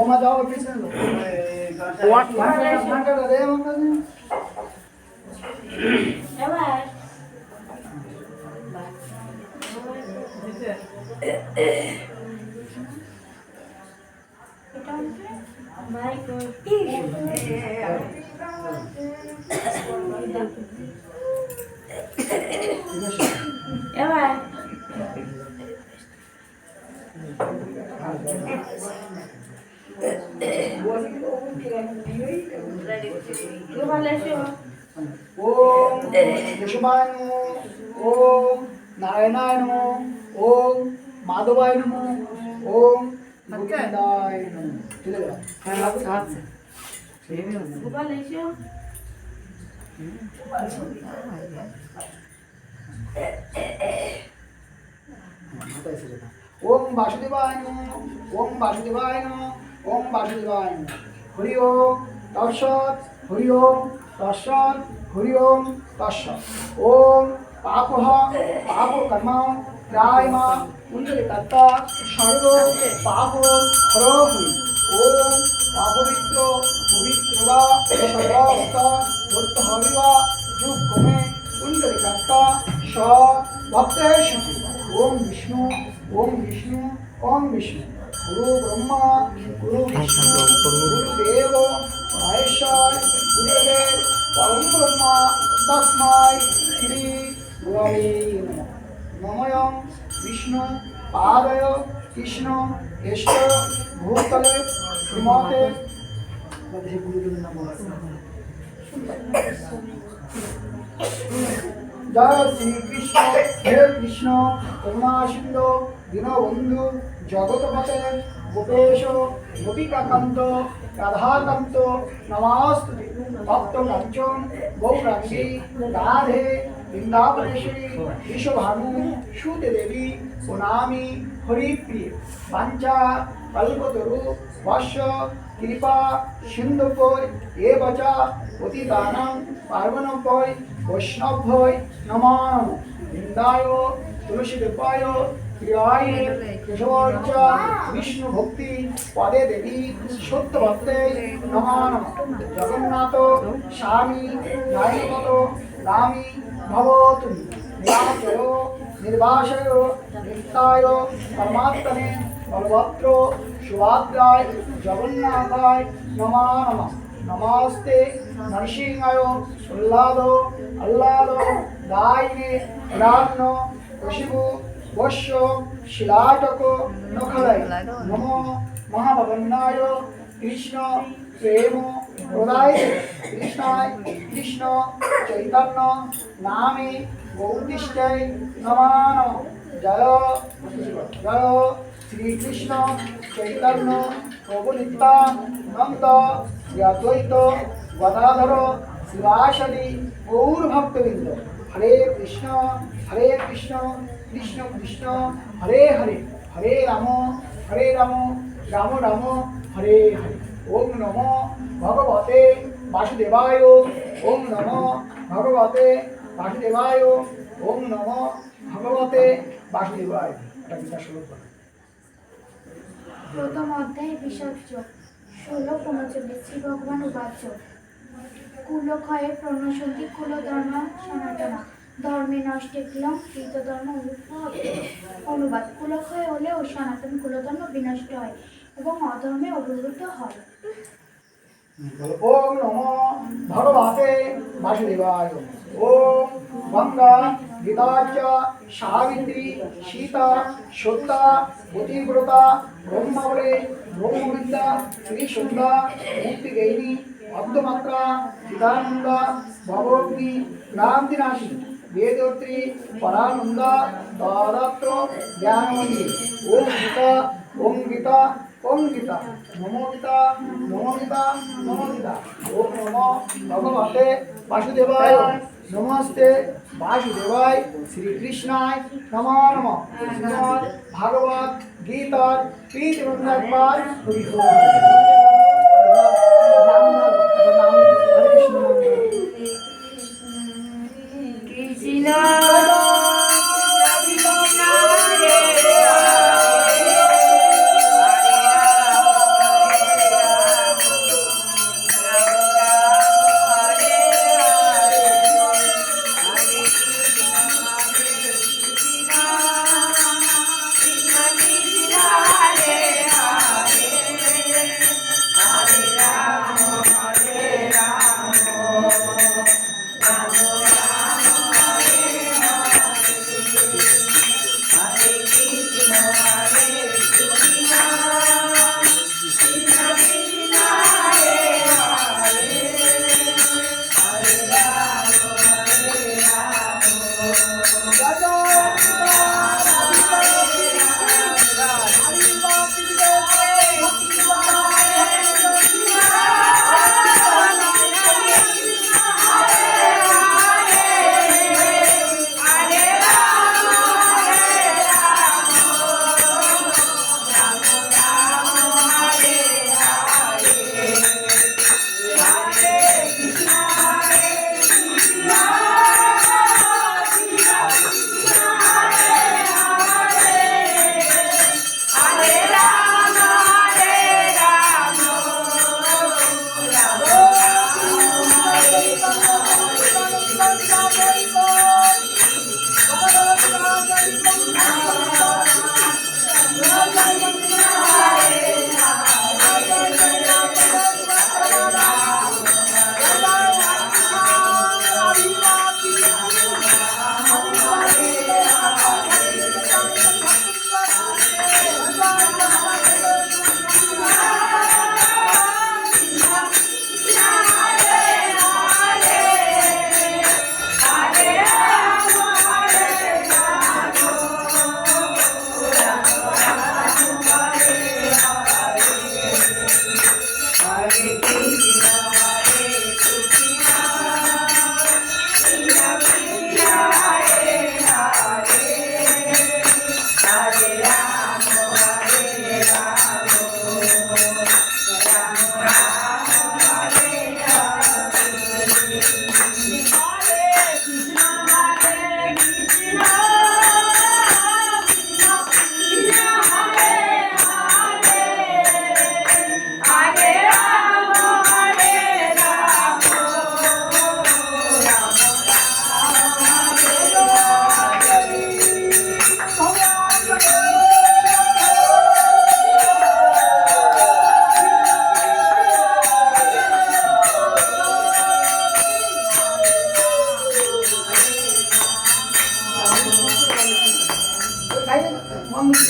ওমা যাও পিছনে ওয়াট ঘন্টা রে আমাকে এবার এটা ভাই কই এবার ओम केशवाय नमो ओम नारायणाय नमो ओम माधवाय नमो ओम गोविंदाय नमो चलेगा हां गोपाल एसो ओम वासुदेवाय नमो ओम वासुदेवाय नमो ओम वासुदेवाय नमो हरि ओम तत्सत् हरि ओम तत्सत् हरि ओम तत्सत् ओम पापः पाप कर्म त्रायमा कुंडलिकर्ता सर्व पाप हरोहि ओम पापवित्र पवित्रवा सर्वस्त भूतहविवा युगमे कुंडलिकर्ता स भक्तेषु ओम विष्णु ओम विष्णु ओम विष्णु गुरु ब्रह्मा गुरु विष्णु गुरुदेव महेश्वर गुरुदेव परम ब्रह्मा तस्मै श्री गुरवे नमः नमोऽयं विष्णु पादय कृष्ण एष्ट भूतले श्रीमते गुरुदेव नमः जय श्री कृष्ण हे कृष्ण करुणा सिंधु दीनबंधु जगतपते गोपेश गोपिकाकांत राधाकांत नमस्ते भक्त कांचन गौरांगी राधे वृंदावनेश्वरी विश्वभानु सुते देवी प्रणामी हरिप्रिय पंचा कल्पतरु वर्ष कृपा सिंधुपर ए बचा पतितानां पार्वणोपय वैष्णवभय नमो वृंदाय तुलसीदेवाय प्रियाय केशवार्च विष्णु भक्ति पदे देवी सत्य भक्ते नमो जगन्नाथ स्वामी नायकत रामी भवतु निरामचय निर्वासय नित्याय परमात्मने बलभद्र सुभद्राय जगन्नाथाय नमो नमः नमस्ते नरसिंहाय अल्लाद दायिने रामनो कशिबु वश्य शिलाटक नखलय नमो महाभवन्नाय कृष्ण प्रेम प्रदाय कृष्णाय कृष्ण चैतन्य नामे गौतिष्ठय नमो नमः जय जय श्री कृष्ण चैतन्य प्रभु नित्यानंद अद्वैत गदाधर शिवासदि गौर भक्तवृंद हरे कृष्ण कृष्ण कृष्ण हरे हरे हरे राम राम राम हरे हरे ओम नमो भगवते वासुदेवाय ओम नमो भगवते वासुदेवाय ओम नमो भगवते वासुदेवाय प्रथम अध्याय विसर्ज 16:39 श्री भगवान उवाच कुलक्षये प्रणश्यन्ति कुलधर्म सनातन धर्मे नष्टे कुलं कृतधर्म অনুবাদ কুলক্ষয় হলেও সনাতন কুলধর্ম বিনষ্ট হয় এবং অধর্মে অভিভূত হয়। ओम नमो भगवते वासुदेवाय ओम गंगा गीता च सावित्री सीता सत्ता पतिव्रता ब्रह्मवरे ब्रह्मविद्या श्रीसुंदा मुक्तिगैरी अब्दमात्रा चिदानंदा भगवती क्रांतिनाशिनी वेदोत्री परानंदा दादात्र ज्ञानमंदी ओम गीता ओम गीता नमो गीता नमो गीता नमो गीता ओम नमो भगवते वासुदेवाय नमस्ते वासुदेवाय श्री कृष्णाय नमो नमः श्रीमद् भागवत गीता प्रीति वंदनपाल कृष्ण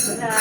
Hare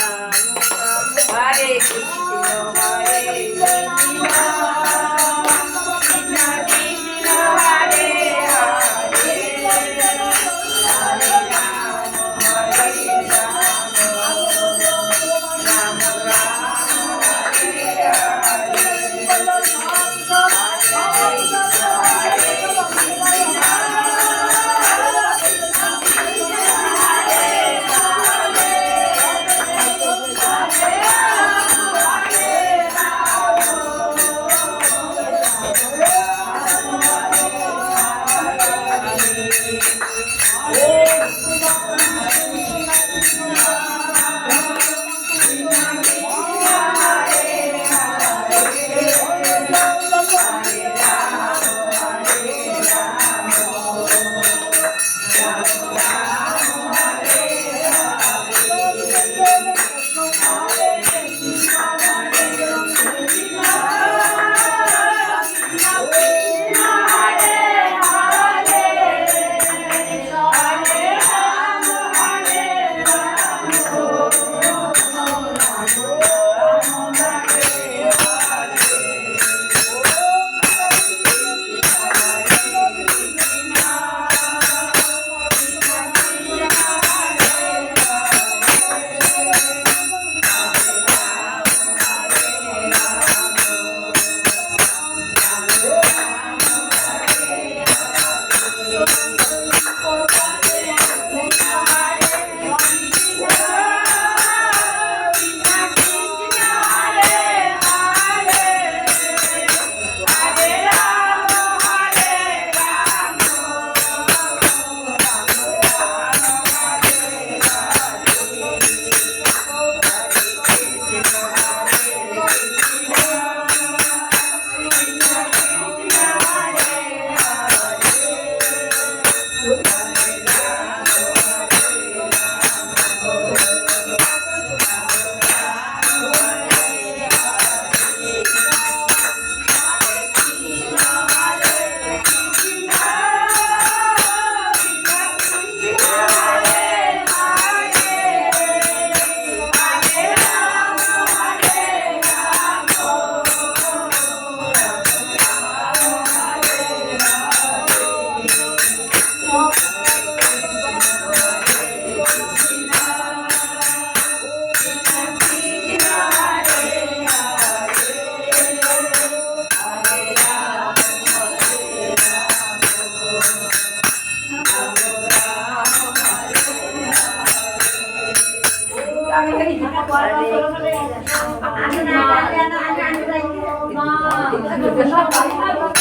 Krishna, Hare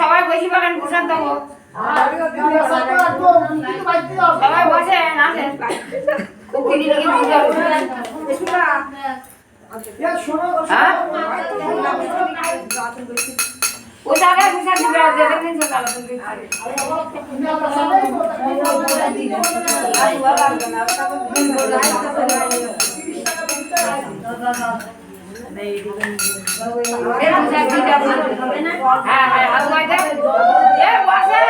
সবাই বসি পাবেন বসান তো সবাই বসে নাচেন পোশাকে পোশাক দিবে দেখেন সকাল হ্যাঁ হ্যাঁ আর বলতে এ বসে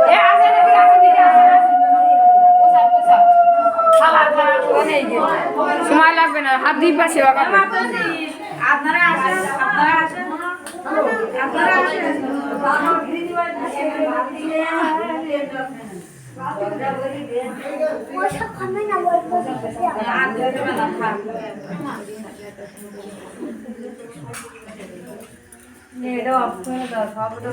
এ আসে দেখি আসে দিকে আসে পোশাক পোশাক খালা খালা করে সময় লাগবে না হাত দিবা সেবা করবে আপনারা আসেন আপনারা আসেন আপনারা আসেন পোশাক খাবে না বল পোশাক এটা অফ করে দাও সবটা